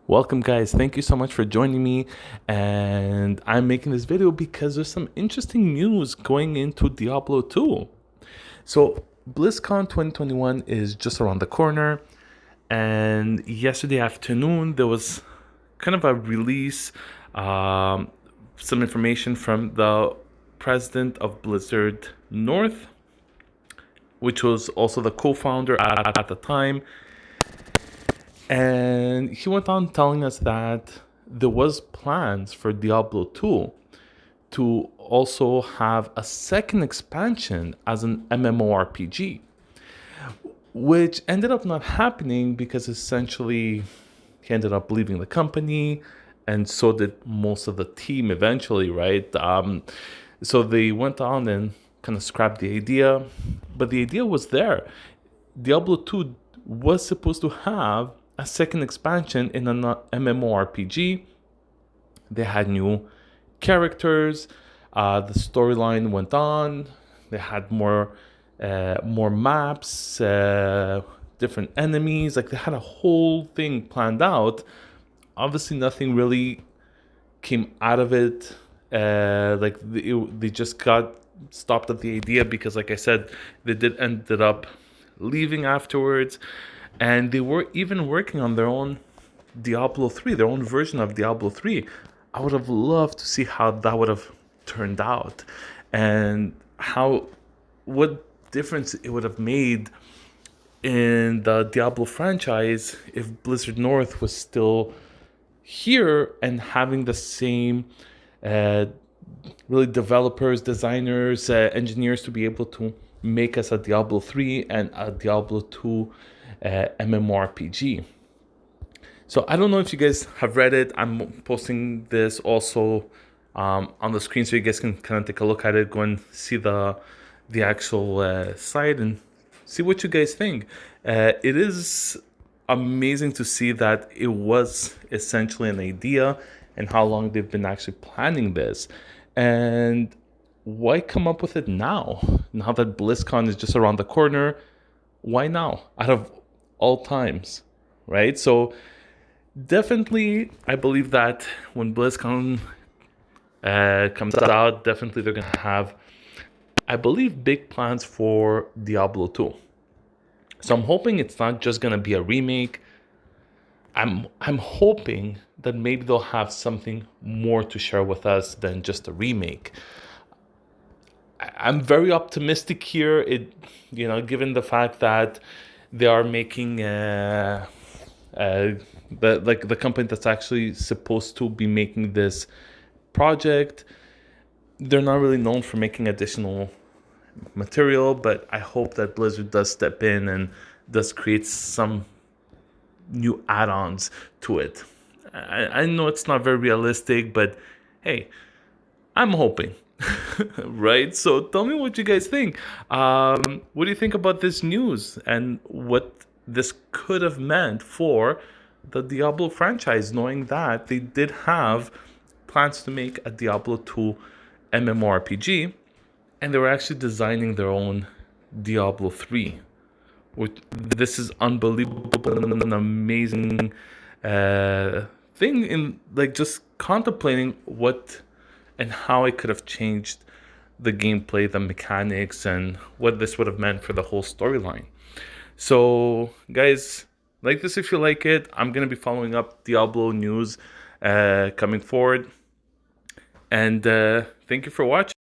Welcome guys, thank you so much for joining me, and I'm making this video because there's some interesting news going into Diablo 2. So BlizzCon 2021 is just around the corner, and yesterday afternoon there was kind of a release, some information from the president of Blizzard North, which was also the co-founder at the time. And he went on telling us that there was plans for Diablo 2 to also have a second expansion as an MMO-RPG, which ended up not happening because essentially he ended up leaving the company, and so did most of the team eventually, right? So they went on and kind of scrapped the idea, but the idea was there. Diablo 2 was supposed to have a second expansion in an MMORPG. They had new characters. The storyline went on. They had more maps, different enemies. Like they had a whole thing planned out. Obviously, nothing really came out of it. They just got stopped at the idea because, like I said, they did ended up leaving afterwards. And they were even working on their own Diablo 3, their own version of Diablo 3. I would have loved to see how that would have turned out and what difference it would have made in the Diablo franchise if Blizzard North was still here and having the same really developers, designers, engineers to be able to make us a Diablo 3 and a Diablo 2 MMORPG. So I don't know if you guys have read it. I'm posting this also on the screen so you guys can kind of take a look at it, go and see the actual site and see what you guys think. It is amazing to see that it was essentially an idea and how long they've been actually planning this. And why come up with it now? Now that BlizzCon is just around the corner, why now? Out of all times, right? So definitely, I believe that when BlizzCon comes out, definitely they're gonna have, I believe, big plans for Diablo 2. So I'm hoping it's not just gonna be a remake. I'm hoping that maybe they'll have something more to share with us than just a remake. I'm very optimistic here. Given the fact that they are making the company that's actually supposed to be making this project, they're not really known for making additional material, but I hope that Blizzard does step in and does create some new add-ons to it. I know it's not very realistic, but hey, I'm hoping. Right? So tell me what you guys think. What do you think about this news and what this could have meant for the Diablo franchise, knowing that they did have plans to make a Diablo 2 MMORPG and they were actually designing their own Diablo 3. This is unbelievable and an amazing thing in just contemplating what and how it could have changed the gameplay, the mechanics, and what this would have meant for the whole storyline. So, guys, like this if you like it. I'm going to be following up Diablo news coming forward. And thank you for watching.